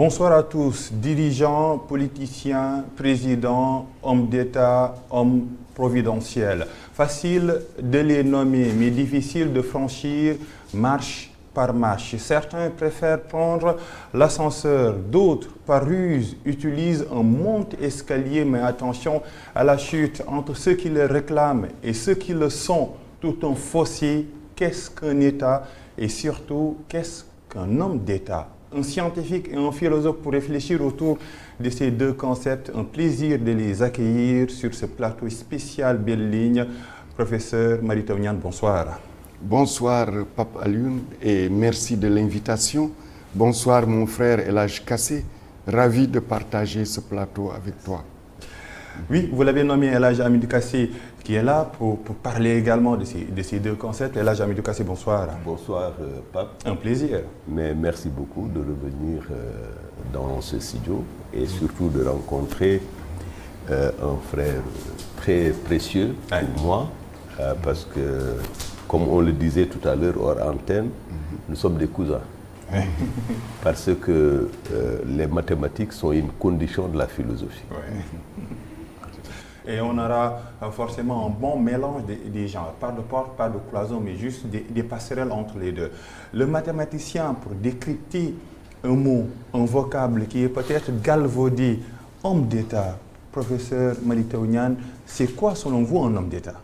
Bonsoir à tous, dirigeants, politiciens, présidents, hommes d'État, hommes providentiels. Facile de les nommer, mais difficile de franchir marche par marche. Certains préfèrent prendre l'ascenseur, d'autres, par ruse, utilisent un monte-escalier, mais attention à la chute entre ceux qui le réclament et ceux qui le sont. Tout un fossé, qu'est-ce qu'un État et surtout, qu'est-ce qu'un homme d'État? Un scientifique et un philosophe pour réfléchir autour de ces deux concepts. Un plaisir de les accueillir sur ce plateau spécial Belle Ligne. Professeur Mary Teuw Niane, bonsoir. Bonsoir Pape Alioune et merci de l'invitation. Bonsoir mon frère El Hadj Kassé, ravi de partager ce plateau avec toi. Oui, vous l'avez nommé El Hadj Hamidou Kassé qui est là pour parler également de ces deux concepts. El Hadj Hamidou Kassé, bonsoir. Bonsoir Pape. Un plaisir. Mais merci beaucoup de revenir dans ce studio et surtout de rencontrer un frère très précieux pour moi parce que, comme on le disait tout à l'heure hors antenne, nous sommes des cousins. Parce que les mathématiques sont une condition de la philosophie. Et on aura forcément un bon mélange des genres, pas de porte, pas de cloison, mais juste des passerelles entre les deux. Le mathématicien, pour décrypter un mot, un vocable qui est peut-être galvaudé, homme d'État, professeur Mary Teuw Niane, c'est quoi selon vous un homme d'État?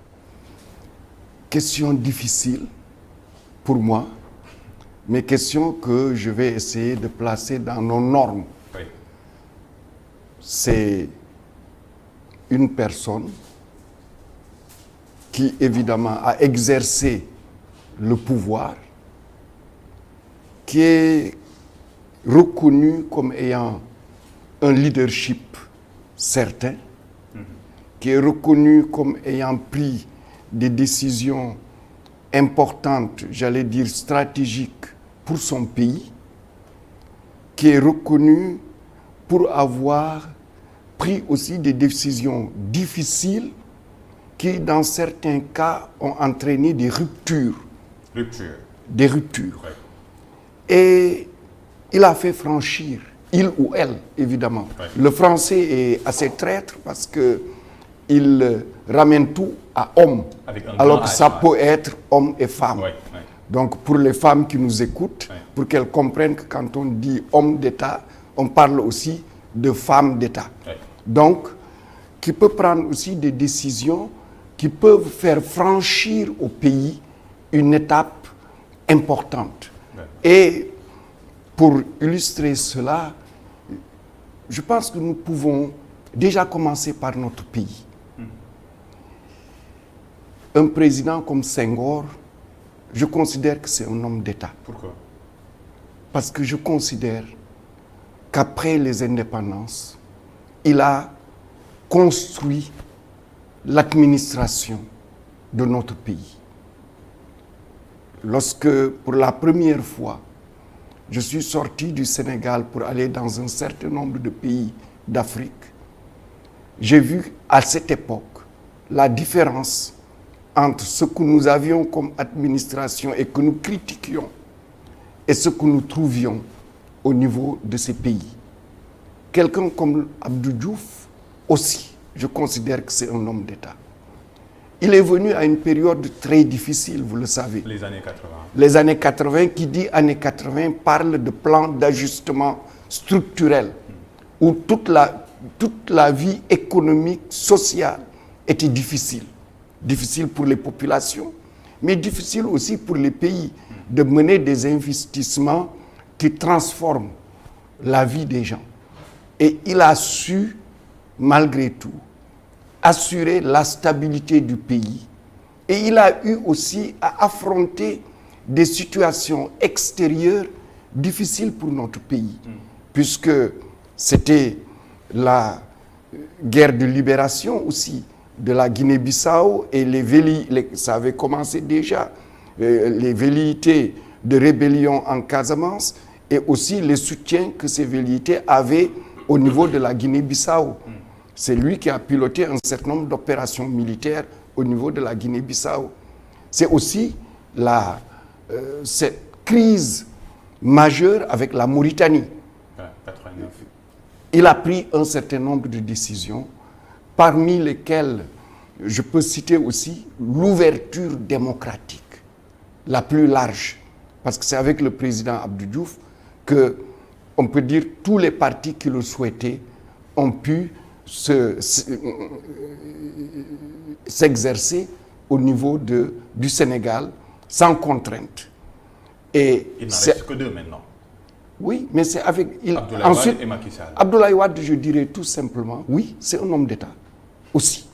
Question difficile pour moi, mais question que je vais essayer de placer dans nos normes. Oui. C'est une personne qui évidemment a exercé le pouvoir, qui est reconnue comme ayant un leadership certain, qui est reconnue comme ayant pris des décisions importantes, j'allais dire stratégiques pour son pays, qui est reconnue pour avoir pris aussi des décisions difficiles qui, dans certains cas, ont entraîné des ruptures. Des ruptures. Oui. Et il a fait franchir, il ou elle, évidemment. Oui. Le français est assez traître parce qu'il ramène tout à homme, alors que ça peut être homme et femme. Oui, oui. Donc, pour les femmes qui nous écoutent, pour qu'elles comprennent que quand on dit homme d'État, on parle aussi de femme d'État. Oui. Donc, qui peut prendre aussi des décisions qui peuvent faire franchir au pays une étape importante. Oui. Et pour illustrer cela, je pense que nous pouvons déjà commencer par notre pays. Un président comme Senghor, je considère que c'est un homme d'État. Pourquoi? Parce que je considère qu'après les indépendances, il a construit l'administration de notre pays. Lorsque, pour la première fois, je suis sorti du Sénégal pour aller dans un certain nombre de pays d'Afrique, j'ai vu à cette époque la différence entre ce que nous avions comme administration et que nous critiquions et ce que nous trouvions au niveau de ces pays. Quelqu'un comme Abdou Diouf aussi, je considère que c'est un homme d'État. Il est venu à une période très difficile, vous le savez. Les années 80. Les années 80, qui dit années 80, parle de plan d'ajustement structurel, où toute la vie économique, sociale était difficile. Difficile pour les populations, mais difficile aussi pour les pays de mener des investissements qui transforment la vie des gens. Et il a su, malgré tout, assurer la stabilité du pays. Et il a eu aussi à affronter des situations extérieures difficiles pour notre pays, puisque c'était la guerre de libération aussi de la Guinée-Bissau et ça avait commencé déjà, les velléités de rébellion en Casamance et aussi les soutiens que ces velléités avaient au niveau de la Guinée-Bissau. C'est lui qui a piloté un certain nombre d'opérations militaires au niveau de la Guinée-Bissau. C'est aussi cette crise majeure avec la Mauritanie. il a pris un certain nombre de décisions, parmi lesquelles je peux citer aussi l'ouverture démocratique la plus large. Parce que c'est avec le président Abdou Diouf que, on peut dire, tous les partis qui le souhaitaient ont pu s'exercer au niveau du Sénégal sans contrainte. Et il n'en reste que deux maintenant. Oui, mais c'est avec... Abdoulaye Wade et Macky Sall. Abdoulaye Wade, je dirais tout simplement, oui, c'est un homme d'État aussi.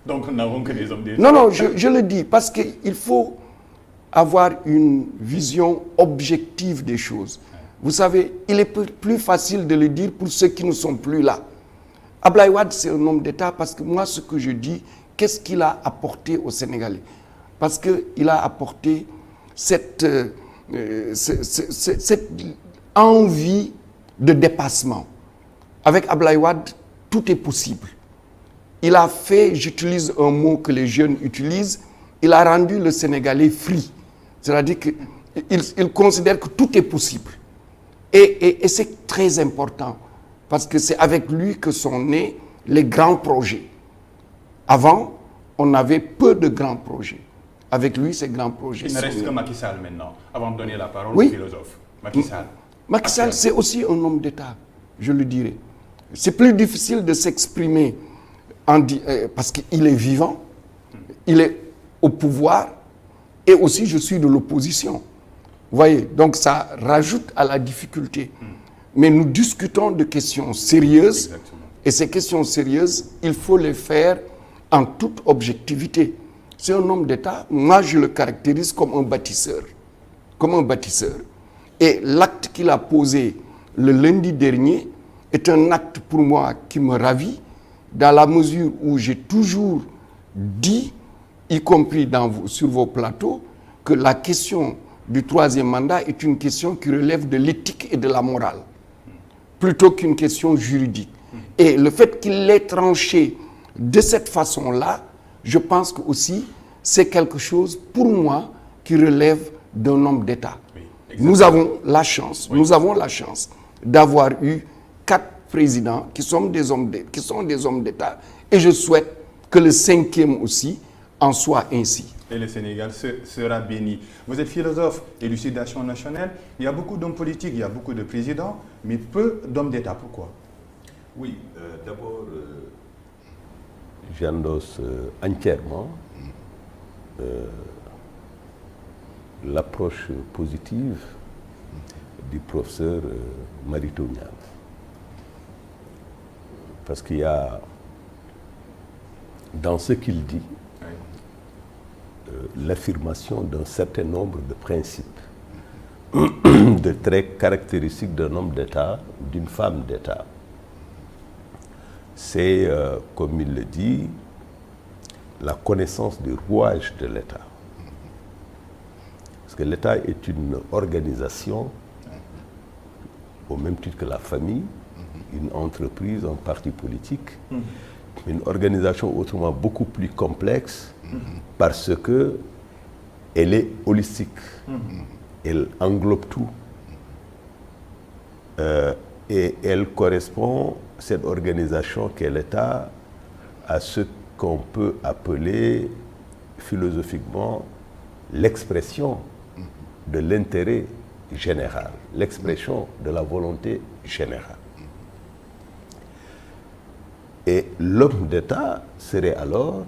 Donc nous n'avons que des hommes d'État. Non, je le dis parce qu'il faut avoir une vision objective des choses. Vous savez, il est plus facile de le dire pour ceux qui ne sont plus là. Abdoulaye Wade, c'est un homme d'État parce que moi, ce que je dis, qu'est-ce qu'il a apporté aux Sénégalais? Parce qu'il a apporté cette envie de dépassement. Avec Abdoulaye Wade, tout est possible. Il a fait, j'utilise un mot que les jeunes utilisent, il a rendu le Sénégalais free. C'est-à-dire qu'il considère que tout est possible. Et c'est très important, parce que c'est avec lui que sont nés les grands projets. Avant, on avait peu de grands projets. Avec lui, ces grands projets. Il ne reste que Macky Sall maintenant, avant de donner la parole au philosophe. Macky Sall. Macky Sall, c'est aussi un homme d'État, je le dirais. C'est plus difficile de s'exprimer parce qu'il est vivant, il est au pouvoir, et aussi je suis de l'opposition. Vous voyez, donc ça rajoute à la difficulté. Mais nous discutons de questions sérieuses. Exactement. Et ces questions sérieuses, il faut les faire en toute objectivité. C'est un homme d'État, moi je le caractérise comme un bâtisseur. Comme un bâtisseur. Et l'acte qu'il a posé le lundi dernier est un acte pour moi qui me ravit, dans la mesure où j'ai toujours dit, y compris sur vos plateaux, que la question du troisième mandat est une question qui relève de l'éthique et de la morale, plutôt qu'une question juridique. Et le fait qu'il l'ait tranché de cette façon-là, je pense que aussi c'est quelque chose, pour moi, qui relève d'un homme d'État. Oui, nous avons la chance, d'avoir eu 4 présidents qui sont des hommes d'État, et je souhaite que le 5e aussi en soit ainsi. Et le Sénégal sera béni. Vous êtes philosophe, élucidation nationale. Il y a beaucoup d'hommes politiques, il y a beaucoup de présidents, mais peu d'hommes d'État. Pourquoi? Oui, d'abord, j'endosse entièrement l'approche positive du professeur Mary Teuw Niane. Parce qu'il y a, dans ce qu'il dit, l'affirmation d'un certain nombre de principes, de traits caractéristiques d'un homme d'État, d'une femme d'État. C'est, comme il le dit, la connaissance des rouages de l'État. Parce que l'État est une organisation, au même titre que la famille, une entreprise, un parti politique, une organisation autrement beaucoup plus complexe, parce que elle est holistique, elle englobe tout, et elle correspond, cette organisation qu'est l'État, à ce qu'on peut appeler philosophiquement l'expression de l'intérêt général, l'expression de la volonté générale. Et l'homme d'État serait alors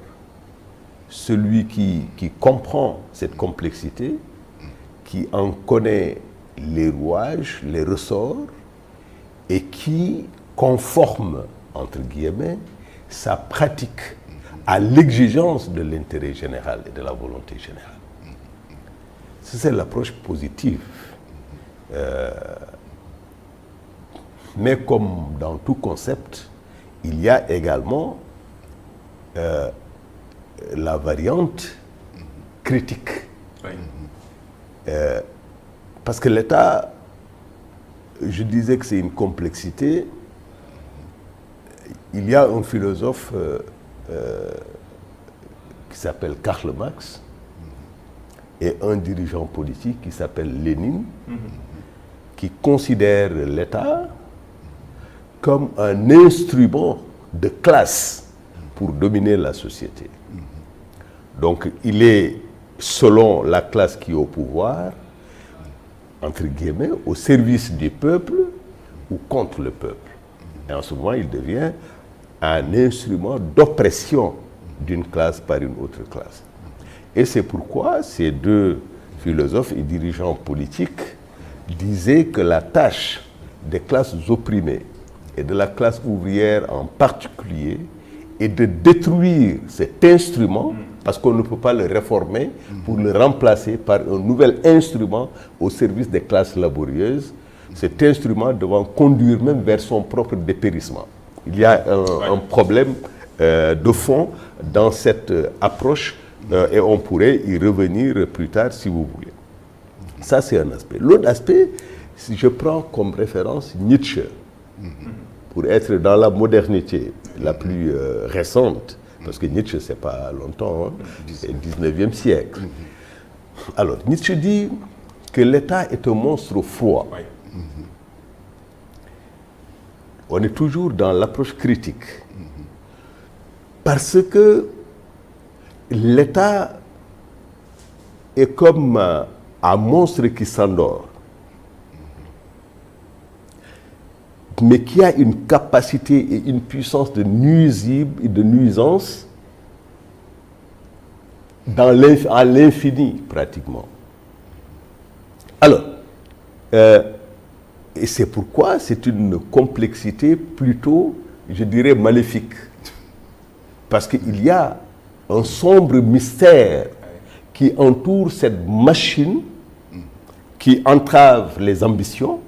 celui qui comprend cette complexité, qui en connaît les rouages, les ressorts, et qui conforme, entre guillemets, sa pratique à l'exigence de l'intérêt général et de la volonté générale. C'est l'approche positive. Mais comme dans tout concept, il y a également la variante critique. Oui. Parce que l'État, je disais que c'est une complexité. Il y a un philosophe qui s'appelle Karl Marx et un dirigeant politique qui s'appelle Lénine, qui considère l'État comme un instrument de classe pour dominer la société. Donc il est, selon la classe qui est au pouvoir, entre guillemets, au service du peuple ou contre le peuple. Et en ce moment, il devient un instrument d'oppression d'une classe par une autre classe. Et c'est pourquoi ces deux philosophes et dirigeants politiques disaient que la tâche des classes opprimées et de la classe ouvrière en particulier est de détruire cet instrument, parce qu'on ne peut pas le réformer, pour le remplacer par un nouvel instrument au service des classes laborieuses, cet instrument devant conduire même vers son propre dépérissement. Il y a un problème de fond dans cette approche et on pourrait y revenir plus tard si vous voulez. Ça, c'est un aspect. L'autre aspect, si je prends comme référence Nietzsche, pour être dans la modernité la plus récente, parce que Nietzsche, c'est pas longtemps, hein, c'est le 19e siècle. Alors, Nietzsche dit que l'État est un monstre froid. On est toujours dans l'approche critique. Parce que l'État est comme un monstre qui s'endort, mais qui a une capacité et une puissance de nuisible et de nuisance à l'infini, pratiquement. Alors, et c'est pourquoi c'est une complexité plutôt, je dirais, maléfique. Parce qu'il y a un sombre mystère qui entoure cette machine qui entrave les ambitions,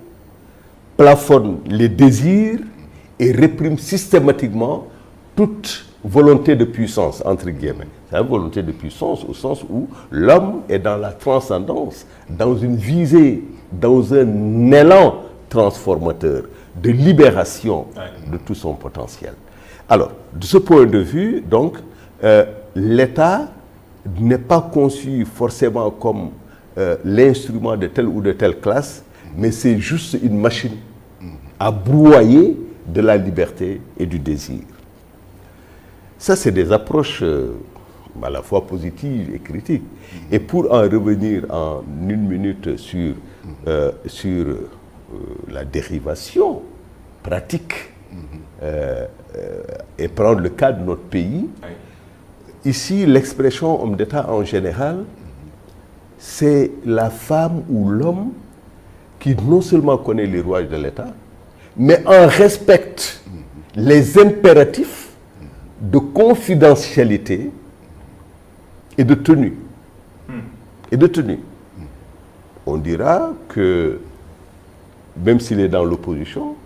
plafonne les désirs et réprime systématiquement toute volonté de puissance, entre guillemets. C'est une volonté de puissance au sens où l'homme est dans la transcendance, dans une visée, dans un élan transformateur, de libération de tout son potentiel. Alors, de ce point de vue, donc, l'État n'est pas conçu forcément comme l'instrument de telle ou de telle classe, mais c'est juste une machine à brouiller de la liberté et du désir. Ça, c'est des approches à la fois positives et critiques. Et pour en revenir en une minute sur la dérivation pratique et prendre le cas de notre pays, ici, l'expression homme d'État en général, c'est la femme ou l'homme qui non seulement connaît les rouages de l'État, mais en respecte les impératifs de confidentialité et de tenue. Et de tenue. On dira que, même s'il est dans l'opposition,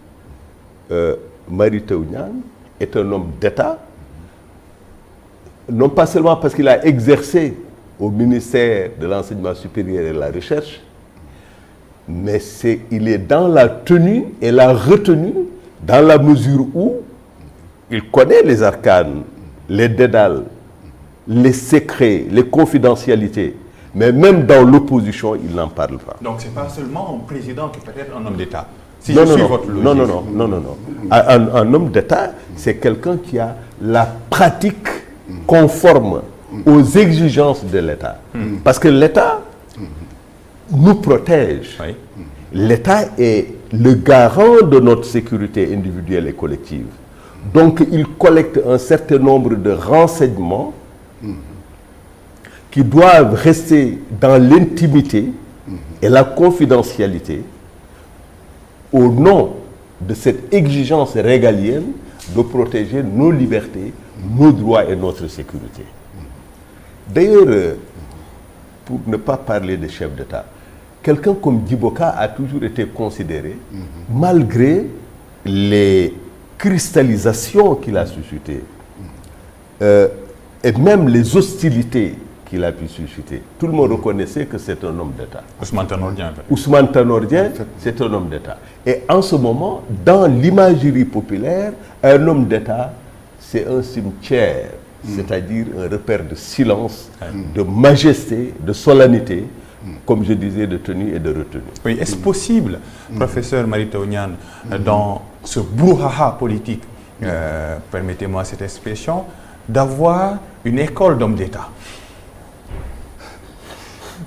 Mary Teuw Niane est un homme d'État, non pas seulement parce qu'il a exercé au ministère de l'Enseignement supérieur et de la Recherche, mais il est dans la tenue et la retenue dans la mesure où il connaît les arcanes, les dédales, les secrets, les confidentialités, mais même dans l'opposition, il n'en parle pas. Donc ce n'est pas seulement un président qui peut être un homme d'État. Si Non. Un homme d'État, c'est quelqu'un qui a la pratique conforme aux exigences de l'État. Parce que l'État nous protège. Oui. L'État est le garant de notre sécurité individuelle et collective. Donc il collecte un certain nombre de renseignements qui doivent rester dans l'intimité et la confidentialité au nom de cette exigence régalienne de protéger nos libertés, nos droits et notre sécurité. D'ailleurs, pour ne pas parler de chef d'État, quelqu'un comme Djiboka a toujours été considéré, malgré les cristallisations qu'il a suscitées, et même les hostilités qu'il a pu susciter. Tout le monde reconnaissait que c'est un homme d'État. Ousmane Tanor Dieng. Ousmane Tanor Dieng, c'est un homme d'État. Et en ce moment, dans l'imagerie populaire, un homme d'État, c'est un cimetière, c'est-à-dire un repère de silence, de majesté, de solennité, comme je disais, de tenue et de retenue. Oui, est-ce possible, professeur Mary Teuw Niane, dans ce brouhaha politique, permettez-moi cette expression, d'avoir une école d'hommes d'État?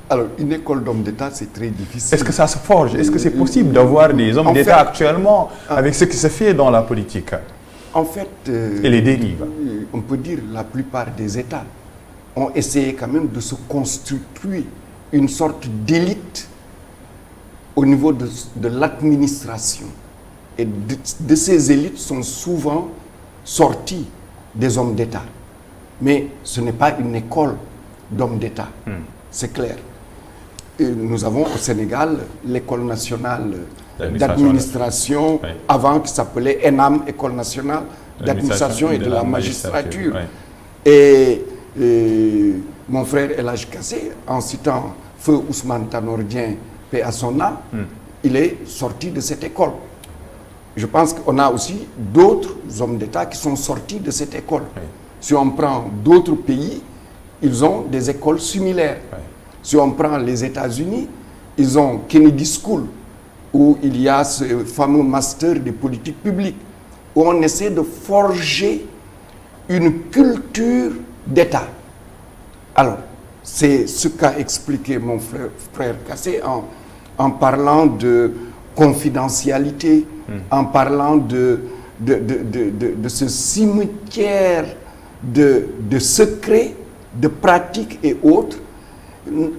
Alors, une école d'hommes d'État, c'est très difficile. Est-ce que ça se forge? Est-ce que c'est possible d'avoir des hommes d'État actuellement avec ce qui se fait dans la politique? En fait, Et les dérives. On peut dire la plupart des États ont essayé quand même de se constituer une sorte d'élite au niveau de l'administration. Et de ces élites sont souvent sortis des hommes d'État. Mais ce n'est pas une école d'hommes d'État, c'est clair. Et nous avons au Sénégal l'école nationale d'administration, oui, avant qui s'appelait ENAM, École nationale d'administration et de la magistrature. Oui. Et mon frère El Hadj Kassé, en citant Feu Ousmane Tanor Dieng, paix à son âme, il est sorti de cette école. Je pense qu'on a aussi d'autres hommes d'État qui sont sortis de cette école. Oui. Si on prend d'autres pays, ils ont des écoles similaires. Oui. Si on prend les États-Unis, ils ont Kennedy School, où il y a ce fameux master de politique publique, où on essaie de forger une culture d'État. Alors, c'est ce qu'a expliqué mon frère Kassé en parlant de confidentialité, en parlant de ce cimetière de secrets, de pratiques et autres.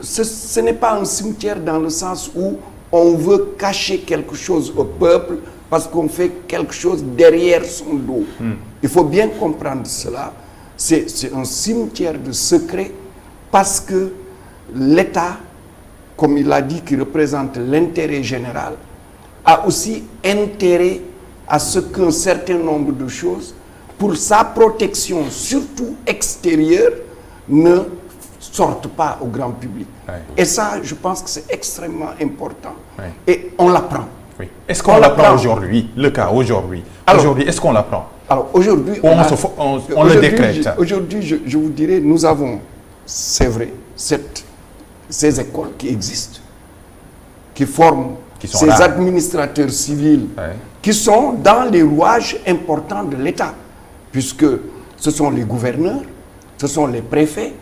Ce n'est pas un cimetière dans le sens où on veut cacher quelque chose au peuple parce qu'on fait quelque chose derrière son dos. Il faut bien comprendre cela. C'est un cimetière de secrets parce que l'État, comme il a dit, qui représente l'intérêt général, a aussi intérêt à ce qu'un certain nombre de choses, pour sa protection, surtout extérieure, ne sortent pas au grand public. Oui. Et ça, je pense que c'est extrêmement important. Oui. Et on l'apprend. Oui. Est-ce qu'on l'apprend aujourd'hui? Le cas aujourd'hui. Aujourd'hui, est-ce qu'on l'apprend? Alors aujourd'hui, on le décrète. Aujourd'hui, je vous dirais, nous avons, c'est vrai, ces écoles qui existent, qui forment ces administrateurs civils, oui, qui sont dans les rouages importants de l'État, puisque ce sont les gouverneurs, ce sont les préfets,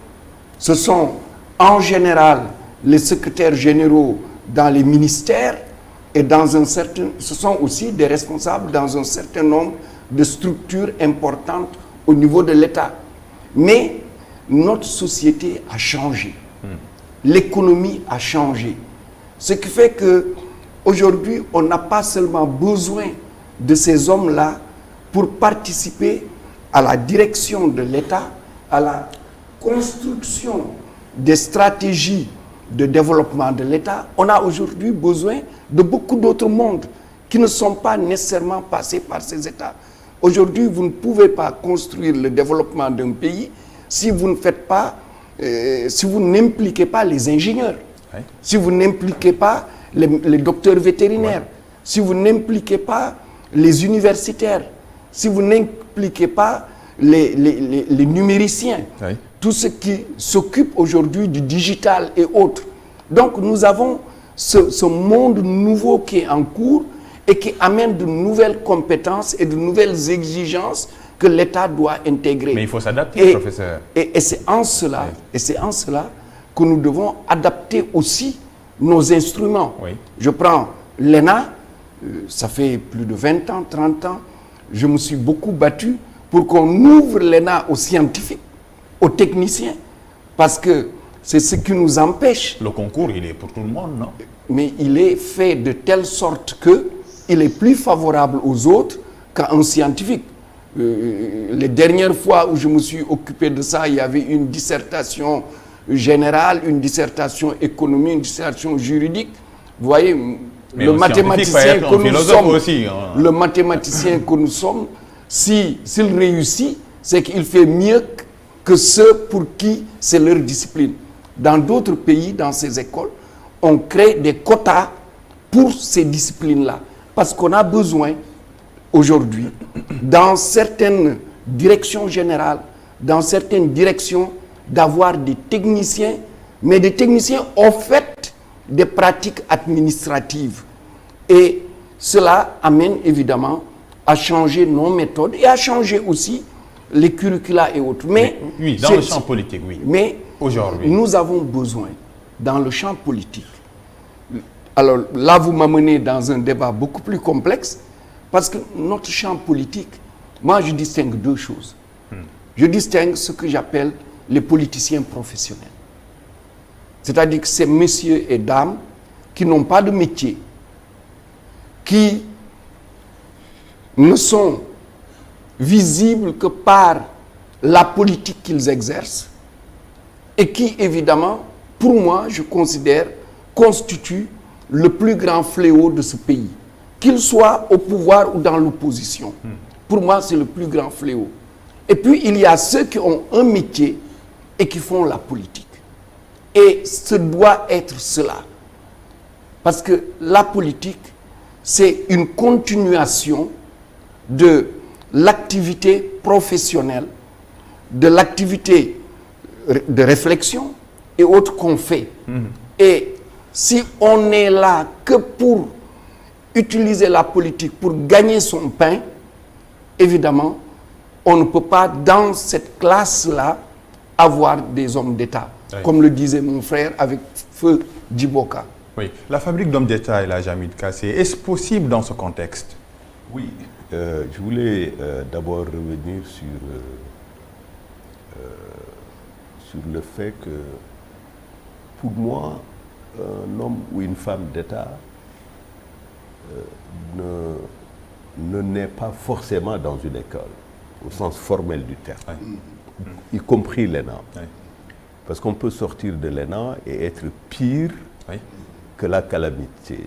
ce sont en général les secrétaires généraux dans les ministères et ce sont aussi des responsables dans un certain nombre de structures importantes au niveau de l'État. Mais notre société a changé. L'économie a changé. Ce qui fait que aujourd'hui, on n'a pas seulement besoin de ces hommes-là pour participer à la direction de l'État, à la construction des stratégies de développement de l'État. On a aujourd'hui besoin de beaucoup d'autres mondes qui ne sont pas nécessairement passés par ces États. Aujourd'hui, vous ne pouvez pas construire le développement d'un pays si vous ne faites pas, si vous n'impliquez pas les ingénieurs, oui, si vous n'impliquez pas les docteurs vétérinaires, oui, si vous n'impliquez pas les universitaires, si vous n'impliquez pas les numériciens, oui, tous ceux qui s'occupent aujourd'hui du digital et autres. Donc nous avons ce monde nouveau qui est en cours et qui amène de nouvelles compétences et de nouvelles exigences que l'État doit intégrer. Mais il faut s'adapter, professeur. Et c'est en cela, oui, et c'est en cela que nous devons adapter aussi nos instruments. Oui. Je prends l'ENA, ça fait plus de 20 ans, 30 ans, je me suis beaucoup battu pour qu'on ouvre l'ENA aux scientifiques, aux techniciens, parce que c'est ce qui nous empêche. Le concours, il est pour tout le monde, non? Mais il est fait de telle sorte qu'il est plus favorable aux autres qu'à un scientifique. Les dernières fois où je me suis occupé de ça, il y avait une dissertation générale, une dissertation économique, une dissertation juridique. Vous voyez, le mathématicien que nous sommes, aussi, hein. Le mathématicien que nous sommes, s'il réussit, c'est qu'il fait mieux que ceux pour qui c'est leur discipline. Dans d'autres pays, dans ces écoles, on crée des quotas pour ces disciplines-là. Parce qu'on a besoin, aujourd'hui, dans certaines directions générales, dans certaines directions, d'avoir des techniciens mais des techniciens au fait des pratiques administratives. Et cela amène évidemment à changer nos méthodes et à changer aussi les curricula et autres. Mais oui, dans le champ politique, oui. Mais aujourd'hui, nous avons besoin, dans le champ politique, alors là vous m'amenez dans un débat beaucoup plus complexe, parce que notre champ politique, moi je distingue deux choses. Je distingue ce que j'appelle les politiciens professionnels. C'est-à-dire que ces messieurs et dames qui n'ont pas de métier, qui ne sont visibles que par la politique qu'ils exercent et qui, évidemment, pour moi, je considère, constituent le plus grand fléau de ce pays. Qu'ils soient au pouvoir ou dans l'opposition. Pour moi, c'est le plus grand fléau. Et puis, il y a ceux qui ont un métier et qui font la politique. Et ce doit être cela. Parce que la politique, c'est une continuation de l'activité professionnelle, de l'activité de réflexion et autres qu'on fait. Et si on est là que pour utiliser la politique pour gagner son pain, évidemment, on ne peut pas, dans cette classe-là, avoir des hommes d'État. Oui. Comme le disait mon frère avec Feu Djiboka. Oui. La fabrique d'hommes d'État et la Hamid Kassé, est-ce possible dans ce contexte? Oui. Je voulais d'abord revenir sur le fait que, pour moi, un homme ou une femme d'État ne naît pas forcément dans une école, au sens formel du terme, y compris l'ENA. Parce qu'on peut sortir de l'ENA et être pire que la calamité.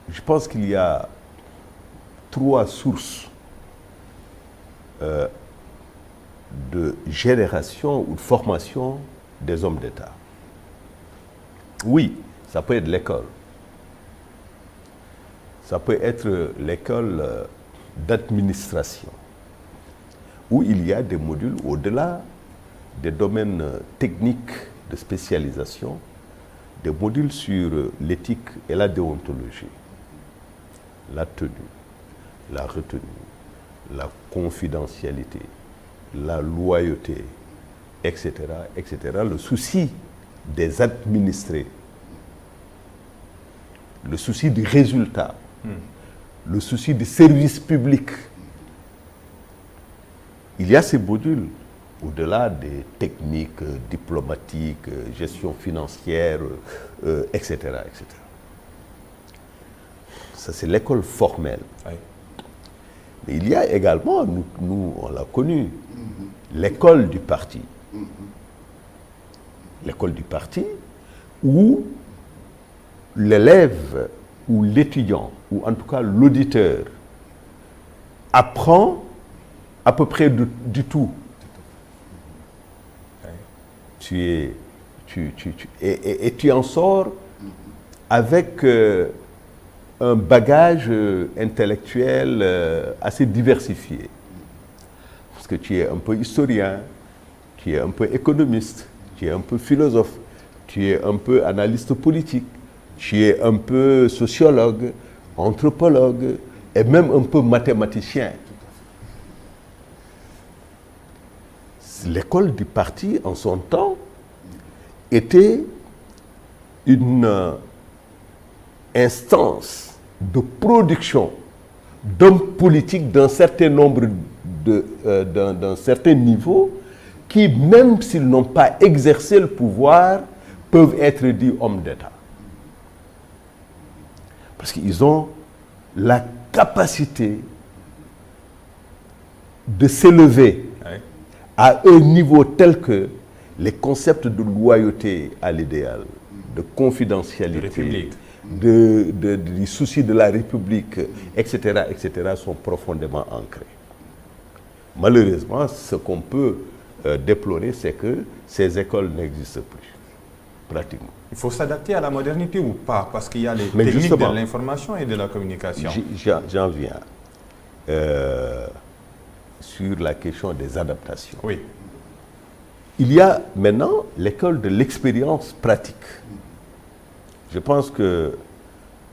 Je pense qu'il y a 3 sources de génération ou de formation des hommes d'État. Oui, ça peut être l'école. Ça peut être l'école d'administration, où il y a des modules au-delà des domaines techniques de spécialisation, des modules sur l'éthique et la déontologie, la tenue, la retenue, la confidentialité, la loyauté, etc., etc., le souci des administrés, le souci du résultat, le souci du service public. Il y a ces modules au-delà des techniques diplomatiques, gestion financière, etc., etc. Ça, c'est l'école formelle. Oui. Mais il y a également, nous on l'a connu, l'école du parti. L'école du parti où l'élève ou l'étudiant, ou en tout cas l'auditeur, apprend à peu près du tout. Et tu en sors avec un bagage intellectuel assez diversifié. Parce que tu es un peu historien, tu es un peu économiste, tu es un peu philosophe, tu es un peu analyste politique, tu es un peu sociologue, anthropologue et même un peu mathématicien. L'école du parti, en son temps, était une instance de production d'hommes politiques d'un certain nombre, d'un certain niveau, qui, même s'ils n'ont pas exercé le pouvoir, peuvent être dits hommes d'État. Parce qu'ils ont la capacité de s'élever à un niveau tel que les concepts de loyauté à l'idéal, de confidentialité, du souci de la République, etc., etc., sont profondément ancrés. Malheureusement, ce qu'on peut déplorer, c'est que ces écoles n'existent plus, pratiquement. Il faut s'adapter à la modernité ou pas? Parce qu'il y a les techniques de l'information et de la communication. J'en viens. Sur la question des adaptations. Oui. Il y a maintenant l'école de l'expérience pratique. Je pense que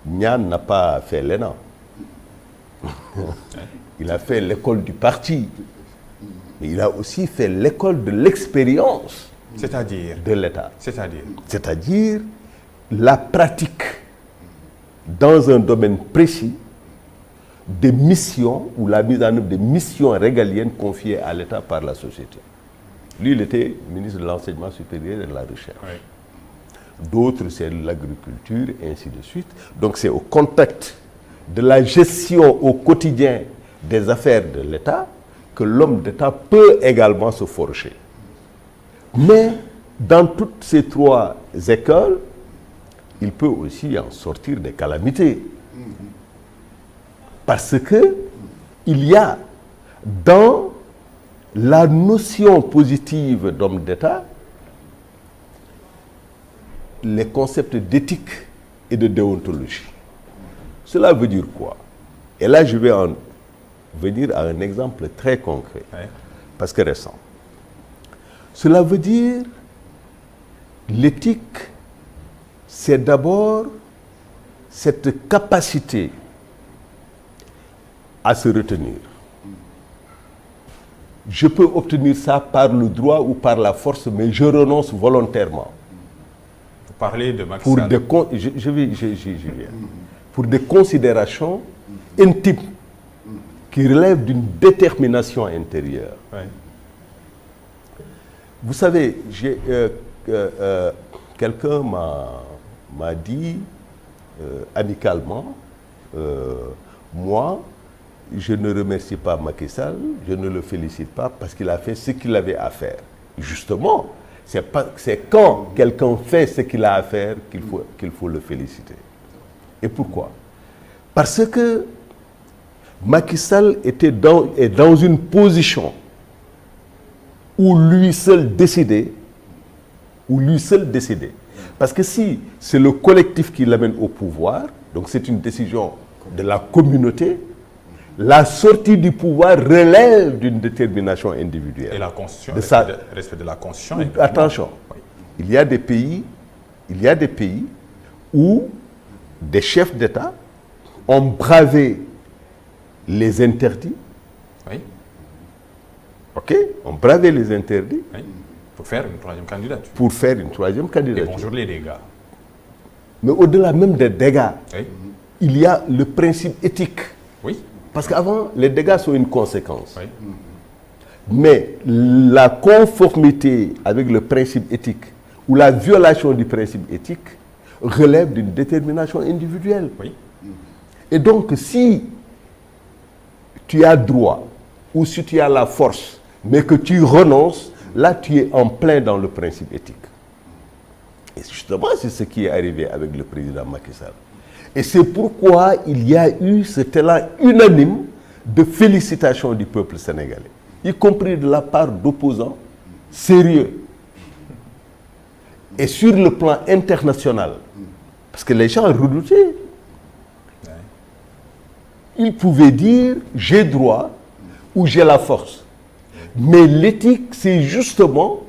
Nian n'a pas fait l'ENA. Il a fait l'école du parti. Mais il a aussi fait l'école de l'expérience de l'État. C'est-à-dire la pratique dans un domaine précis des missions ou la mise en œuvre des missions régaliennes confiées à l'État par la société. Lui, il était ministre de l'Enseignement supérieur et de la Recherche. Oui. D'autres, c'est l'agriculture, et ainsi de suite. Donc, c'est au contact de la gestion au quotidien des affaires de l'État que l'homme d'État peut également se forger. Mais, dans toutes ces trois écoles, il peut aussi en sortir des calamités. Parce que il y a dans la notion positive d'homme d'État les concepts d'éthique et de déontologie. Cela veut dire quoi? Et là, je vais en venir à un exemple très concret, parce que récent. Cela veut dire l'éthique, c'est d'abord cette capacité à se retenir. Je peux obtenir ça par le droit ou par la force, mais je renonce volontairement. Vous parlez de Macky pour Sall. j'y viens. Pour des considérations intimes qui relèvent d'une détermination intérieure. Oui. Vous savez, quelqu'un m'a dit amicalement, moi, je ne remercie pas Macky Sall, je ne le félicite pas parce qu'il a fait ce qu'il avait à faire. Justement, c'est quand quelqu'un fait ce qu'il a à faire qu'il faut le féliciter. Et pourquoi? Parce que Macky Sall est dans une position où lui seul décidait, Parce que si c'est le collectif qui l'amène au pouvoir, donc c'est une décision de la communauté, la sortie du pouvoir relève d'une détermination individuelle. Et la Constitution, respect de la Constitution. Attention, oui. Il y a des pays où des chefs d'État ont bravé les interdits. Oui. OK? Ont bravé les interdits. Oui. Pour faire une troisième candidature. Et bonjour les dégâts. Mais au-delà même des dégâts, oui. Il y a le principe éthique. Oui. Parce qu'avant, les dégâts sont une conséquence. Oui. Mais la conformité avec le principe éthique ou la violation du principe éthique relève d'une détermination individuelle. Oui. Et donc, si tu as droit ou si tu as la force, mais que tu renonces, là, tu es en plein dans le principe éthique. Et justement, c'est ce qui est arrivé avec le président Macky Sall. Et c'est pourquoi il y a eu cet élan unanime de félicitations du peuple sénégalais, y compris de la part d'opposants sérieux. Et sur le plan international, parce que les gens redoutaient, ils pouvaient dire « j'ai droit » ou « j'ai la force ». Mais l'éthique, c'est justement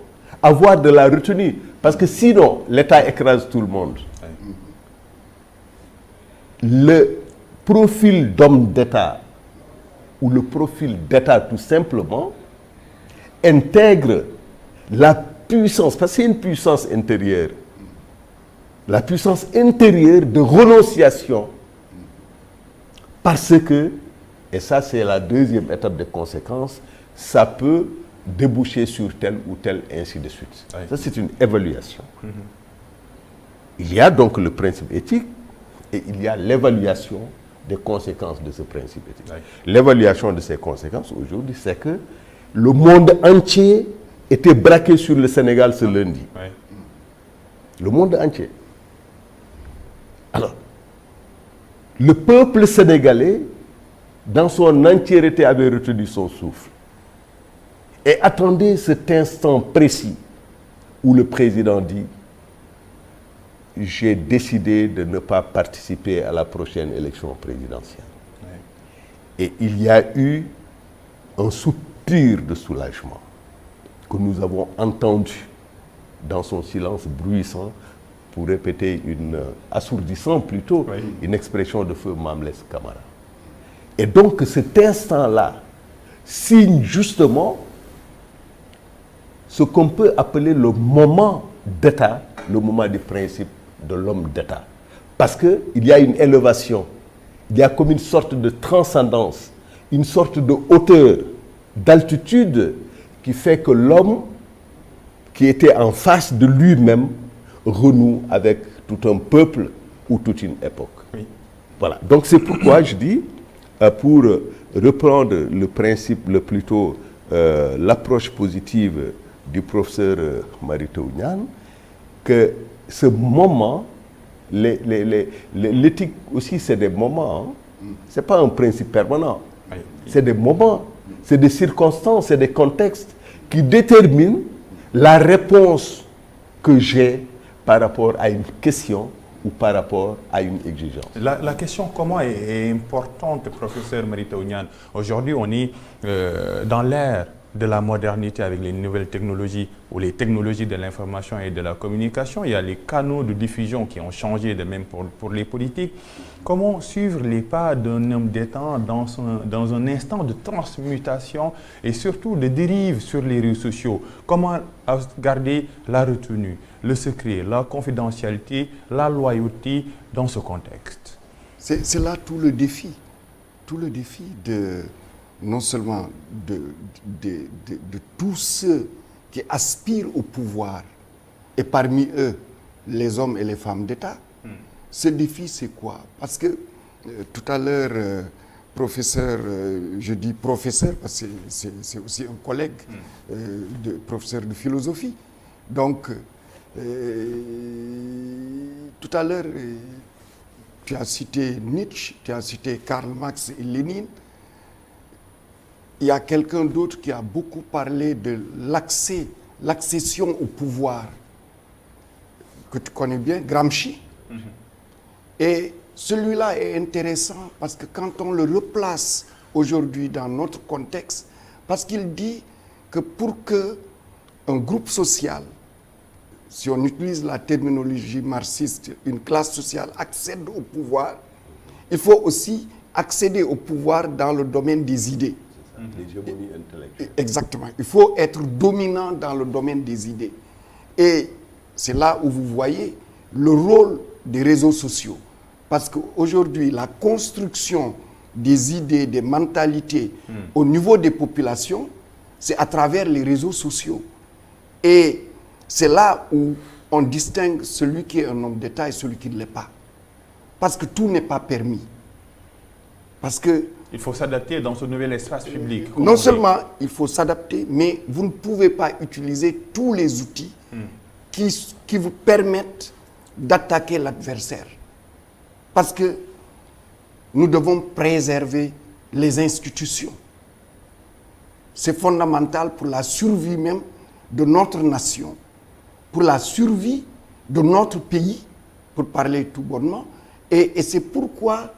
avoir de la retenue. Parce que sinon, l'État écrase tout le monde. Le profil d'homme d'État, ou le profil d'État tout simplement, intègre la puissance, parce que c'est une puissance intérieure, la puissance intérieure de renonciation, parce que, et ça c'est la deuxième étape de conséquence, ça peut déboucher sur tel ou tel, ainsi de suite. Oui. Ça c'est une évaluation. Il y a donc le principe éthique, et il y a l'évaluation des conséquences de ce principe éthique. Oui. L'évaluation de ces conséquences aujourd'hui, c'est que le monde entier était braqué sur le Sénégal ce lundi. Oui. Le monde entier. Alors, le peuple sénégalais, dans son entièreté, avait retenu son souffle. Et attendez cet instant précis où le président dit « J'ai décidé de ne pas participer à la prochaine élection présidentielle. » Et il y a eu un soupir de soulagement. que nous avons entendu dans son silence bruissant, pour répéter assourdissant plutôt, oui, une expression de feu Mamles Camara. Et donc cet instant-là signe justement ce qu'on peut appeler le moment d'État, le moment du principe de l'homme d'État. Parce qu'il y a une élévation, il y a comme une sorte de transcendance, une sorte de hauteur, d'altitude qui fait que l'homme qui était en face de lui-même renoue avec tout un peuple ou toute une époque. Oui. Voilà. Donc c'est pourquoi je dis, pour reprendre le principe, plutôt l'approche positive du professeur Mary Teuw Niane, que ce moment, l'éthique aussi c'est des moments, hein. Ce n'est pas un principe permanent, oui. C'est des moments, c'est des circonstances, c'est des contextes qui déterminent la réponse que j'ai par rapport à une question ou par rapport à une exigence. La question comment est importante, professeur Mary Teuw Niane. Aujourd'hui, on est dans l'ère de la modernité avec les nouvelles technologies ou les technologies de l'information et de la communication. Il y a les canaux de diffusion qui ont changé, de même pour les politiques. Comment suivre les pas d'un homme d'État dans un instant de transmutation et surtout de dérive sur les réseaux sociaux? Comment garder la retenue, le secret, la confidentialité, la loyauté dans ce contexte? C'est là tout le défi de non seulement de tous ceux qui aspirent au pouvoir, et parmi eux, les hommes et les femmes d'État. Ce défi, c'est quoi? Parce que tout à l'heure, professeur, je dis professeur parce que c'est aussi un collègue, professeur de philosophie. Donc, tout à l'heure, tu as cité Nietzsche, tu as cité Karl Marx et Lénine. Il y a quelqu'un d'autre qui a beaucoup parlé de l'accession au pouvoir, que tu connais bien, Gramsci. Et celui-là est intéressant parce que quand on le replace aujourd'hui dans notre contexte, parce qu'il dit que pour qu'un groupe social, si on utilise la terminologie marxiste, une classe sociale accède au pouvoir, il faut aussi accéder au pouvoir dans le domaine des idées. L'hégémonie intellectuelle. Exactement. Il faut être dominant dans le domaine des idées. Et c'est là où vous voyez le rôle des réseaux sociaux. Parce qu'aujourd'hui, la construction des idées, des mentalités au niveau des populations, c'est à travers les réseaux sociaux. Et c'est là où on distingue celui qui est un homme d'État et celui qui ne l'est pas. Parce que tout n'est pas permis. Parce que il faut s'adapter dans ce nouvel espace public. Non seulement il faut s'adapter, mais vous ne pouvez pas utiliser tous les outils qui vous permettent d'attaquer l'adversaire. Parce que nous devons préserver les institutions. C'est fondamental pour la survie même de notre nation, pour la survie de notre pays, pour parler tout bonnement. Et c'est pourquoi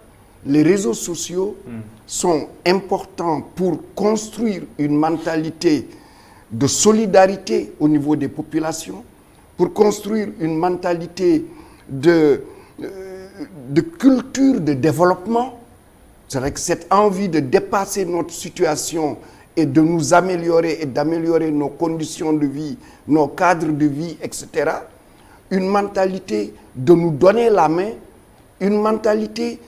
les réseaux sociaux sont importants pour construire une mentalité de solidarité au niveau des populations, pour construire une mentalité de culture de développement. C'est vrai que cette envie de dépasser notre situation et de nous améliorer et d'améliorer nos conditions de vie, nos cadres de vie, etc. Une mentalité de nous donner la main, une mentalité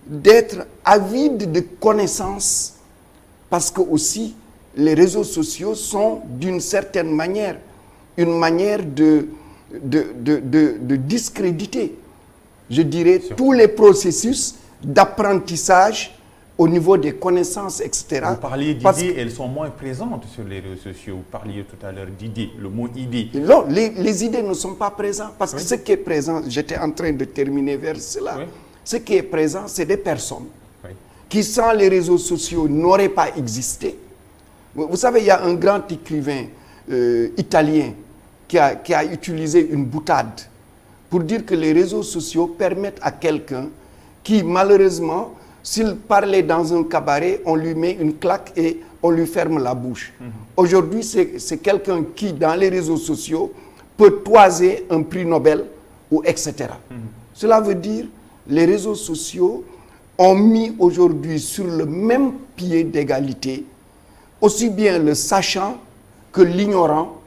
d'être avide de connaissances, parce que aussi les réseaux sociaux sont d'une certaine manière une manière de discréditer, je dirais, tous les processus d'apprentissage au niveau des connaissances, etc. Vous parliez d'idées, elles sont moins présentes sur les réseaux sociaux. Vous parliez tout à l'heure d'idées, le mot idée. Non, les idées ne sont pas présentes, parce que ce qui est présent, j'étais en train de terminer vers cela, ce qui est présent, c'est des personnes qui, sans les réseaux sociaux, n'auraient pas existé. Vous savez, il y a un grand écrivain italien qui a utilisé une boutade pour dire que les réseaux sociaux permettent à quelqu'un qui, malheureusement, S'il parlait dans un cabaret, on lui met une claque et on lui ferme la bouche. Aujourd'hui, c'est quelqu'un qui, dans les réseaux sociaux, peut toiser un prix Nobel ou etc. Cela veut dire les réseaux sociaux ont mis aujourd'hui sur le même pied d'égalité aussi bien le sachant que l'ignorant,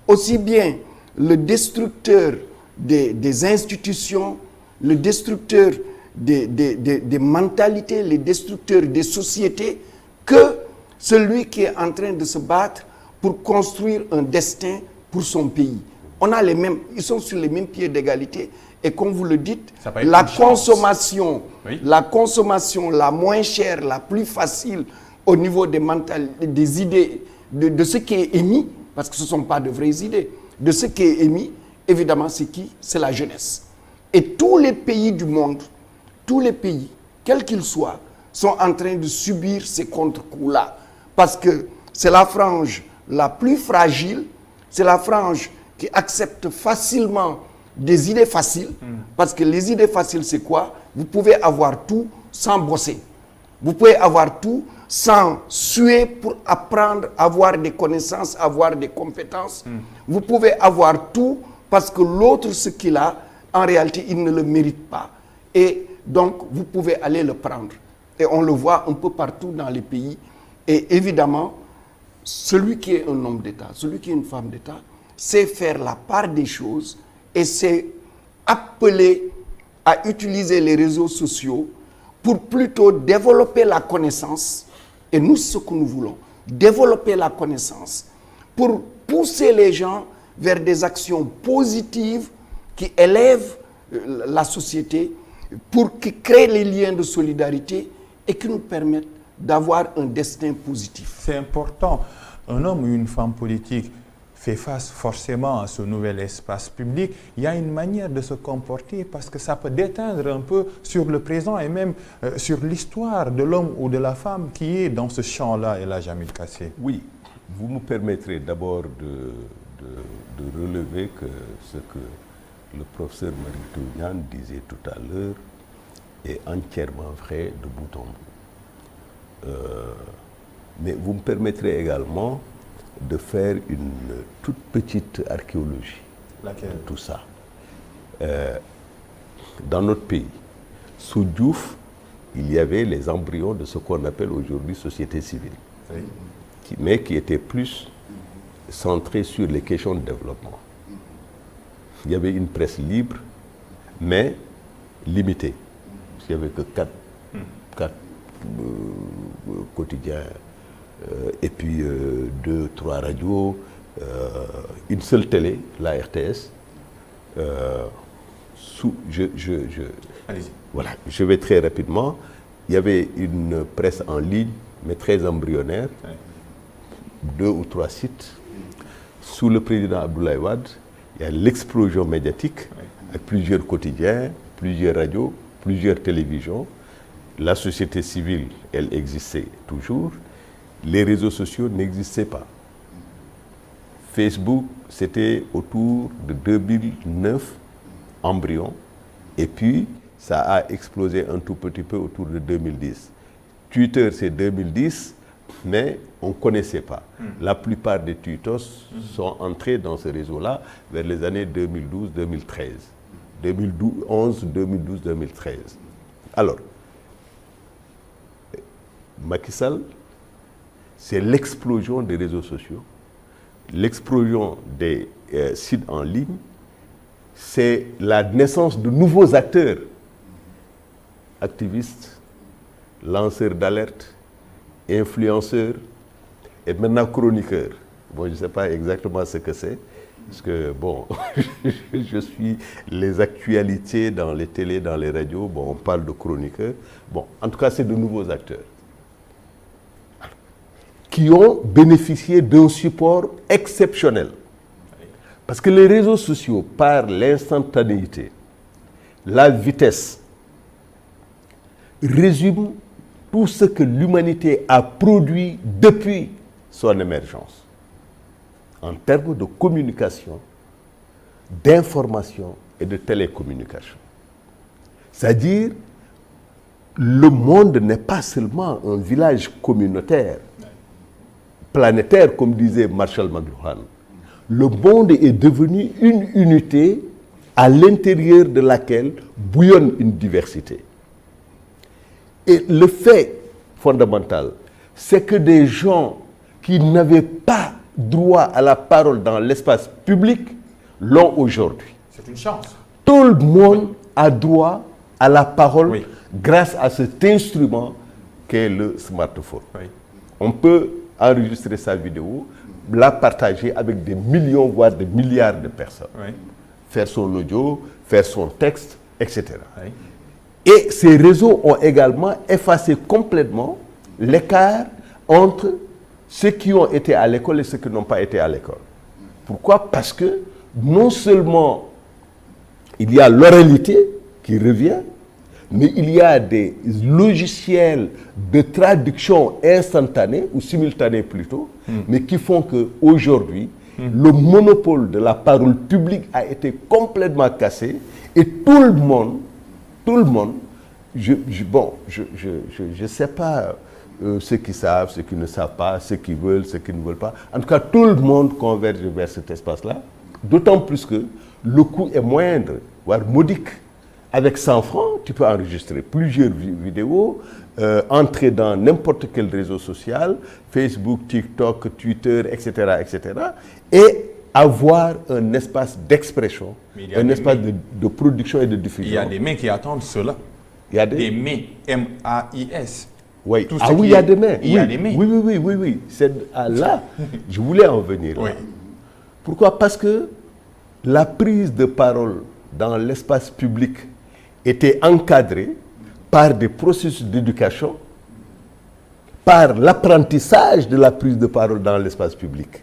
aussi bien le destructeur des institutions, le destructeur des mentalités, les destructeurs des sociétés, que celui qui est en train de se battre pour construire un destin pour son pays. On a les mêmes, ils sont sur les mêmes pieds d'égalité. Et comme vous le dites, la consommation, oui, la consommation la moins chère, la plus facile au niveau des idées, de ce qui est émis, parce que ce ne sont pas de vraies idées, de ce qui est émis, évidemment, c'est qui? C'est la jeunesse. Et tous les pays du monde, tous les pays, quels qu'ils soient, sont en train de subir ces contre-coups-là. Parce que c'est la frange la plus fragile, c'est la frange qui accepte facilement des idées faciles. Parce que les idées faciles, c'est quoi? Vous pouvez avoir tout sans bosser. Vous pouvez avoir tout sans suer pour apprendre, avoir des connaissances, avoir des compétences. Vous pouvez avoir tout parce que l'autre, ce qu'il a, en réalité, il ne le mérite pas. Et donc, vous pouvez aller le prendre. Et on le voit un peu partout dans les pays. Et évidemment, celui qui est un homme d'État, celui qui est une femme d'État, sait faire la part des choses et c'est appelé à utiliser les réseaux sociaux pour plutôt développer la connaissance. Et nous, ce que nous voulons, développer la connaissance pour pousser les gens vers des actions positives qui élèvent la société, pour qui créent les liens de solidarité et qui nous permettent d'avoir un destin positif. C'est important. Un homme ou une femme politique fait face forcément à ce nouvel espace public. Il y a une manière de se comporter parce que ça peut déteindre un peu sur le présent et même sur l'histoire de l'homme ou de la femme qui est dans ce champ-là, El Hadj Hamid Kassé. Oui, vous me permettrez d'abord de relever que ce que le professeur Mary Teuw Niane disait tout à l'heure est entièrement vrai de bout en bout. Mais vous me permettrez également de faire une toute petite archéologie. Laquelle? De tout ça. Dans notre pays, sous Diouf, il y avait les embryons de ce qu'on appelle aujourd'hui société civile, oui, mais qui étaient plus centrés sur les questions de développement. Il y avait une presse libre, mais limitée. Il n'y avait que quatre quotidiens, et puis 2, 3 radios, une seule télé, la RTS. Voilà, je vais très rapidement. Il y avait une presse en ligne, mais très embryonnaire, 2 ou 3 sites. Sous le président Abdoulaye Wade, il y a l'explosion médiatique avec plusieurs quotidiens, plusieurs radios, plusieurs télévisions. La société civile, elle existait toujours. Les réseaux sociaux n'existaient pas. Facebook, c'était autour de 2009, embryon. Et puis, ça a explosé un tout petit peu autour de 2010. Twitter, c'est 2010, mais on ne connaissait pas. La plupart des tweetos sont entrés dans ce réseau-là vers les années 2012-2013. 2011, 2012, 2013. Alors, Macky Sall, c'est l'explosion des réseaux sociaux, l'explosion des sites en ligne, c'est la naissance de nouveaux acteurs, activistes, lanceurs d'alerte, influenceurs et maintenant chroniqueurs. Bon, je ne sais pas exactement ce que c'est, parce que, bon, je suis les actualités dans les télés, dans les radios, bon, on parle de chroniqueurs. Bon, en tout cas, c'est de nouveaux acteurs qui ont bénéficié d'un support exceptionnel. Parce que les réseaux sociaux, par l'instantanéité, la vitesse, résument tout ce que l'humanité a produit depuis son émergence, en termes de communication, d'information et de télécommunication. C'est-à-dire, le monde n'est pas seulement un village communautaire, planétaire, comme disait Marshall McLuhan. Le monde est devenu une unité à l'intérieur de laquelle bouillonne une diversité. Et le fait fondamental, c'est que des gens qui n'avaient pas droit à la parole dans l'espace public l'ont aujourd'hui. C'est une chance. Tout le monde a droit à la parole grâce à cet instrument qu'est le smartphone. Oui. On peut enregistrer sa vidéo, la partager avec des millions, voire des milliards de personnes. Oui. Faire son audio, faire son texte, etc. Oui. Et ces réseaux ont également effacé complètement l'écart entre ceux qui ont été à l'école et ceux qui n'ont pas été à l'école. Pourquoi? Parce que non seulement il y a l'oralité qui revient, mais il y a des logiciels de traduction instantanée, ou simultanée plutôt, mais qui font qu'aujourd'hui, le monopole de la parole publique a été complètement cassé et tout le monde, je ne sais pas ceux qui savent, ceux qui ne savent pas, ceux qui veulent, ceux qui ne veulent pas. En tout cas, tout le monde converge vers cet espace-là, d'autant plus que le coût est moindre, voire modique. Avec 100 francs, tu peux enregistrer plusieurs vidéos, entrer dans n'importe quel réseau social, Facebook, TikTok, Twitter, etc., et avoir un espace d'expression, un espace de production et de diffusion. Il y a des mains qui attendent cela. Il y a des mains, M-A-I-S. Oui. Ah oui, il y a des mains. Il y a des mains. Oui. C'est là, je voulais en venir. Oui. Pourquoi? Parce que la prise de parole dans l'espace public était encadrée par des processus d'éducation, par l'apprentissage de la prise de parole dans l'espace public,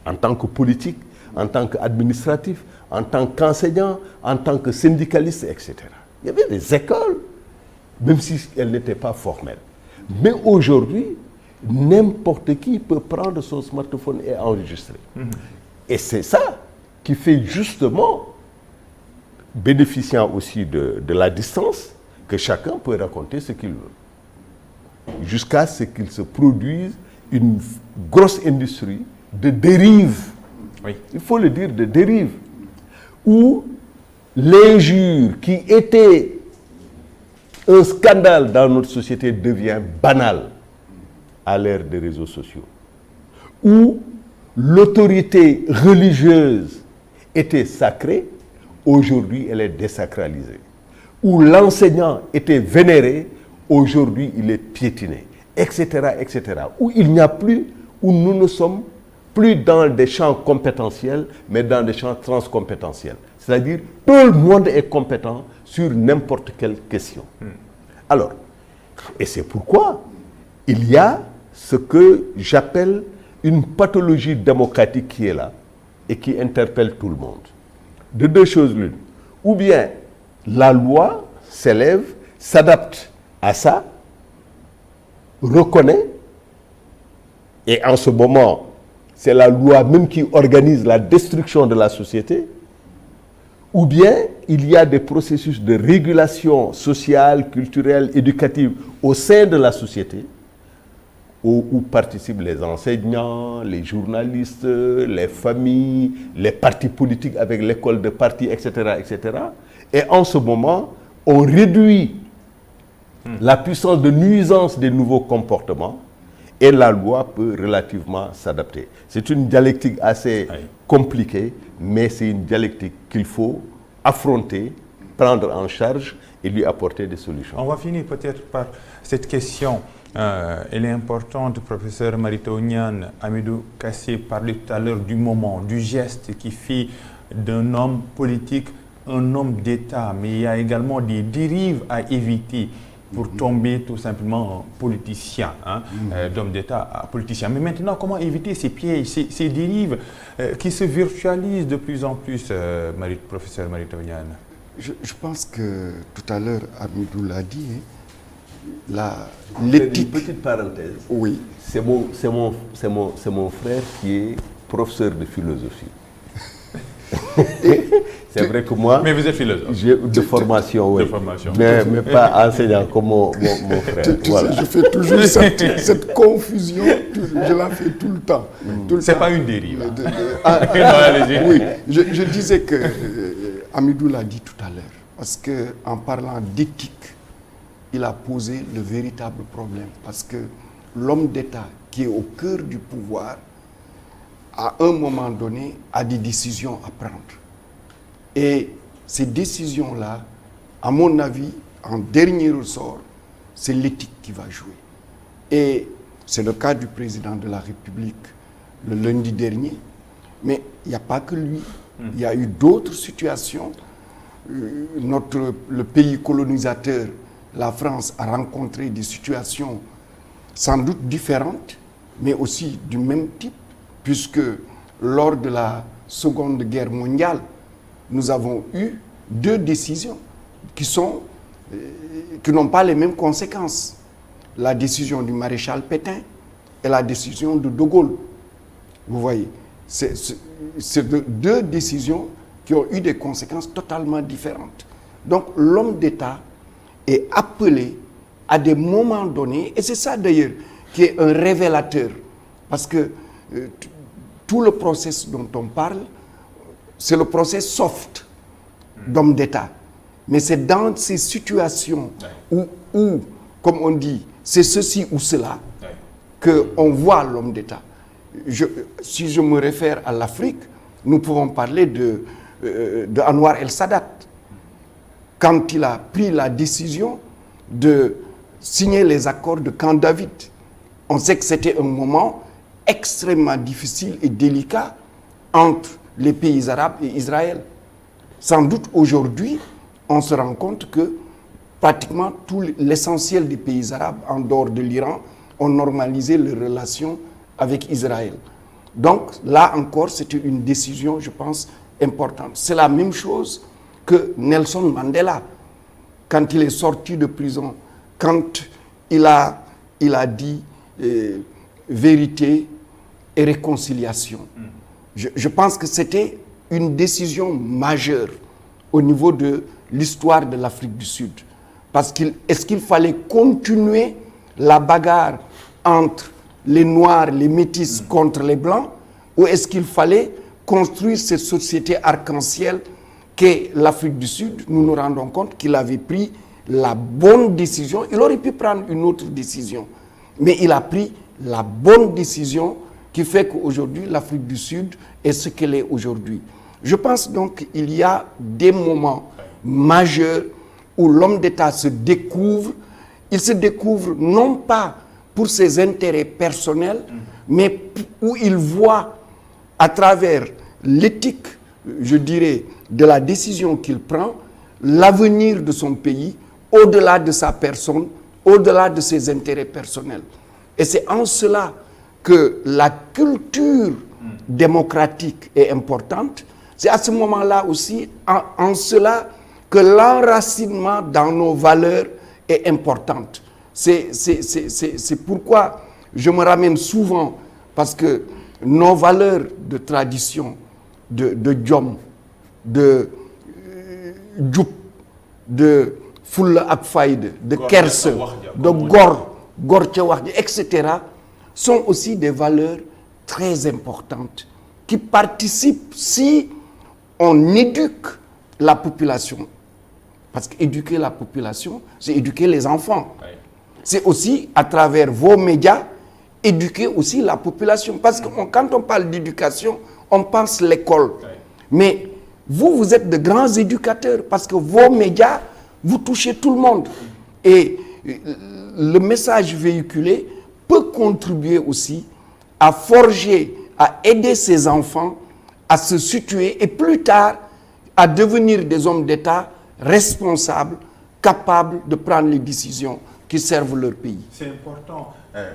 en tant que politique, en tant qu'administratif, en tant qu'enseignant, en tant que syndicaliste, etc. Il y avait des écoles, même si elles n'étaient pas formelles. Mais aujourd'hui, n'importe qui peut prendre son smartphone et enregistrer. Et c'est ça qui fait justement, bénéficiant aussi de la distance, que chacun peut raconter ce qu'il veut. Jusqu'à ce qu'il se produise une grosse industrie de dérive. Oui. Il faut le dire, de dérive. Où l'injure qui était un scandale dans notre société devient banal à l'ère des réseaux sociaux. Où l'autorité religieuse était sacrée, aujourd'hui elle est désacralisée. Où l'enseignant était vénéré, aujourd'hui il est piétiné, etc., etc. Où il n'y a plus, où nous ne sommes plus dans des champs compétentiels, mais dans des champs transcompétentiels. C'est-à-dire, tout le monde est compétent sur n'importe quelle question. Alors, et c'est pourquoi il y a ce que j'appelle une pathologie démocratique qui est là et qui interpelle tout le monde. De deux choses l'une. Ou bien la loi s'élève, s'adapte à ça, reconnaît, et en ce moment, c'est la loi même qui organise la destruction de la société, ou bien il y a des processus de régulation sociale, culturelle, éducative au sein de la société, où participent les enseignants, les journalistes, les familles, les partis politiques avec l'école de partis, etc., etc. Et en ce moment, on réduit la puissance de nuisance des nouveaux comportements et la loi peut relativement s'adapter. C'est une dialectique assez compliquée, mais c'est une dialectique qu'il faut affronter, prendre en charge et lui apporter des solutions. On va finir peut-être par cette question. Elle est importante, professeur Mary-Teuw Niane. Hamidou Kassé parlait tout à l'heure du moment, du geste qui fait d'un homme politique un homme d'État, mais il y a également des dérives à éviter pour tomber tout simplement en politicien, d'homme d'État à politicien. Mais maintenant, comment éviter ces pièges, ces dérives qui se virtualisent de plus en plus, professeur Mary-Teuw Niane? Je pense que tout à l'heure, Hamidou l'a dit, l'éthique. Une petite parenthèse. Oui. C'est mon frère qui est professeur de philosophie. C'est vrai que moi, Mais vous êtes philosophe. j'ai de formation, oui. De formation. Mais pas enseignant comme mon frère. Tu Voilà. sais, je fais toujours cette confusion, je la fais tout le temps. C'est pas une dérive. Allez-y. Oui, je disais que Hamidou l'a dit tout à l'heure, parce qu'en parlant d'éthique, il a posé le véritable problème, parce que l'homme d'État qui est au cœur du pouvoir, à un moment donné, a des décisions à prendre. Et ces décisions-là, à mon avis, en dernier ressort, c'est l'éthique qui va jouer. Et c'est le cas du président de la République le lundi dernier. Mais il n'y a pas que lui. Il y a eu d'autres situations. Le pays colonisateur, la France, a rencontré des situations sans doute différentes, mais aussi du même type, puisque lors de la Seconde Guerre mondiale, nous avons eu 2 décisions qui n'ont pas les mêmes conséquences. La décision du maréchal Pétain et la décision de De Gaulle. Vous voyez, c'est 2 décisions qui ont eu des conséquences totalement différentes. Donc l'homme d'État est appelé à des moments donnés, et c'est ça d'ailleurs qui est un révélateur, parce que tout le processus dont on parle, c'est le processus soft d'homme d'État. Mais c'est dans ces situations où, comme on dit, c'est ceci ou cela, qu'on voit l'homme d'État. Si je me réfère à l'Afrique, nous pouvons parler de Anwar el-Sadat. Quand il a pris la décision de signer les accords de Camp David, on sait que c'était un moment extrêmement difficile et délicat entre les pays arabes et Israël. Sans doute aujourd'hui, on se rend compte que pratiquement l'essentiel des pays arabes, en dehors de l'Iran, ont normalisé leurs relations avec Israël. Donc là encore, c'était une décision, je pense, importante. C'est la même chose que Nelson Mandela, quand il est sorti de prison, quand il a dit vérité et réconciliation. Je pense que c'était une décision majeure au niveau de l'histoire de l'Afrique du Sud. Parce est-ce qu'il fallait continuer la bagarre entre les Noirs, les Métis contre les Blancs, ou est-ce qu'il fallait construire cette société arc-en-ciel qu'est l'Afrique du Sud? Nous nous rendons compte qu'il avait pris la bonne décision. Il aurait pu prendre une autre décision, mais il a pris la bonne décision qui fait qu'aujourd'hui, l'Afrique du Sud est ce qu'elle est aujourd'hui. Je pense donc qu'il y a des moments majeurs où l'homme d'État se découvre. Il se découvre non pas pour ses intérêts personnels, mais où il voit à travers l'éthique, je dirais, de la décision qu'il prend, l'avenir de son pays, au-delà de sa personne, au-delà de ses intérêts personnels. Et c'est en cela que la culture démocratique est importante. C'est à ce moment-là aussi, en cela, que l'enracinement dans nos valeurs est important. C'est pourquoi je me ramène souvent, parce que nos valeurs de tradition, de Djom, de Djoup, de Fulla ak Fayda, de Kerse, de Gor ca wax ji, etc., sont aussi des valeurs très importantes qui participent, si on éduque la population. Parce qu'éduquer la population, c'est éduquer les enfants. Oui. C'est aussi, à travers vos médias, éduquer aussi la population. Parce que quand on parle d'éducation, on pense l'école. Oui. Mais vous êtes de grands éducateurs parce que vos médias, vous touchez tout le monde. Et le message véhiculé peut contribuer aussi à forger, à aider ces enfants à se situer et plus tard à devenir des hommes d'État responsables, capables de prendre les décisions qui servent leur pays. C'est important.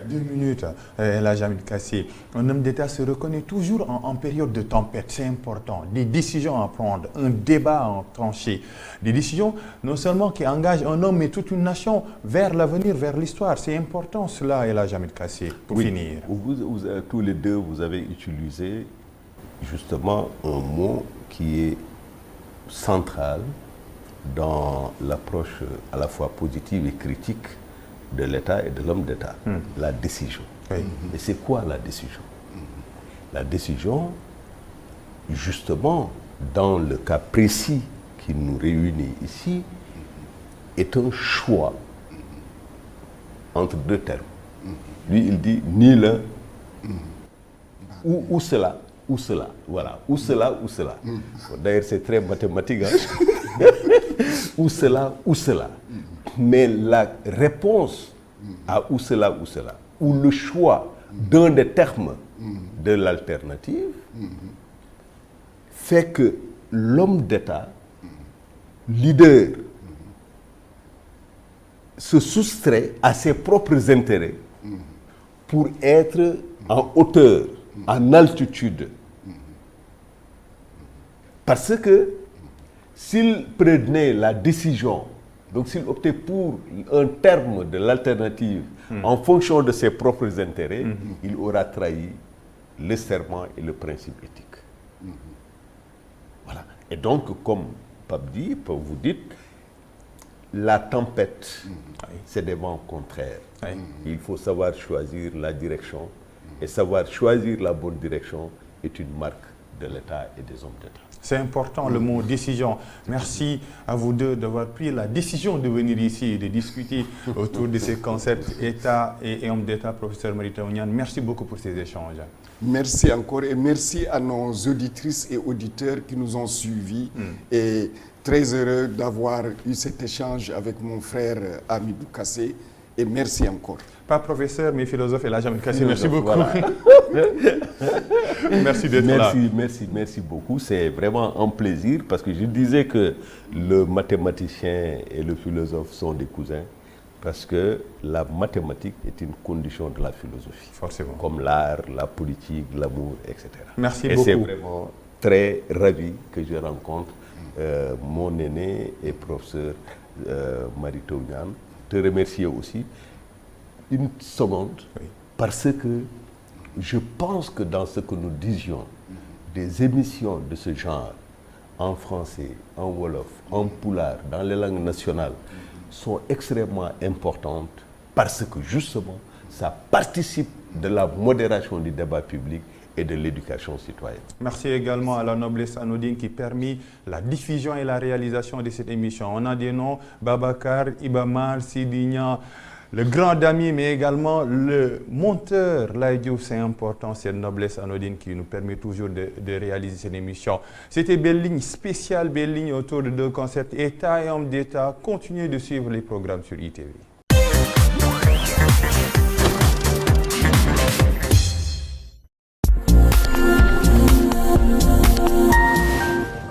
2 minutes, la Jamil Kassé. Un homme d'État se reconnaît toujours en période de tempête. C'est important. Des décisions à prendre, un débat à trancher. Des décisions non seulement qui engagent un homme mais toute une nation vers l'avenir, vers l'histoire. C'est important cela, la Jamil Kassé, pour finir. Tous les deux, vous avez utilisé justement un mot qui est central dans l'approche à la fois positive et critique de l'État et de l'homme d'État, la décision. Oui. Et c'est quoi la décision? La décision, justement, dans le cas précis qui nous réunit ici, est un choix entre deux termes. Lui, il dit ni l'un, ou cela, ou cela. Voilà, ou cela, ou cela. D'ailleurs, c'est très mathématique. Hein? Ou cela, ou cela. Mais la réponse à ou cela, ou le choix d'un des termes de l'alternative, fait que l'homme d'État, leader, se soustrait à ses propres intérêts pour être en hauteur, en altitude. Parce que s'il prenait la décision, donc s'il optait pour un terme de l'alternative en fonction de ses propres intérêts, il aura trahi le serment et le principe éthique. Voilà. Et donc, comme Pape dit, vous dites, la tempête, c'est des vents contraires. Il faut savoir choisir la direction, et savoir choisir la bonne direction est une marque de l'État et des hommes d'État. C'est important le mot décision. Merci à vous deux d'avoir pris la décision de venir ici et de discuter autour de ces concepts État et hommes d'État, professeur Mary Teuw Niane. Merci beaucoup pour ces échanges. Merci encore et merci à nos auditrices et auditeurs qui nous ont suivis. Et très heureux d'avoir eu cet échange avec mon frère Hamidou Kassé. Et merci encore. Pas professeur, mais philosophe et là, jamais cassé. Merci beaucoup. Voilà. Merci d'être là. Merci beaucoup. C'est vraiment un plaisir parce que je disais que le mathématicien et le philosophe sont des cousins parce que la mathématique est une condition de la philosophie. Forcément. Comme l'art, la politique, l'amour, etc. Merci et beaucoup. c'est vraiment très ravi que je rencontre mon aîné et professeur Mary Teuw Niane. Te remercier aussi une seconde parce que je pense que dans ce que nous disions, des émissions de ce genre en français, en wolof, en pulaar, dans les langues nationales sont extrêmement importantes parce que justement ça participe de la modération du débat public et de l'éducation citoyenne. Merci également à la noblesse anodine qui permet la diffusion et la réalisation de cette émission. On a des noms, Babacar, Ibamar, Sidignan, le grand Dami, mais également le monteur Laïdiouf. C'est important, cette noblesse anodine qui nous permet toujours de réaliser cette émission. C'était Belle Ligne, spéciale Belle Ligne autour de deux concepts État et hommes d'État. Continuez de suivre les programmes sur ITV.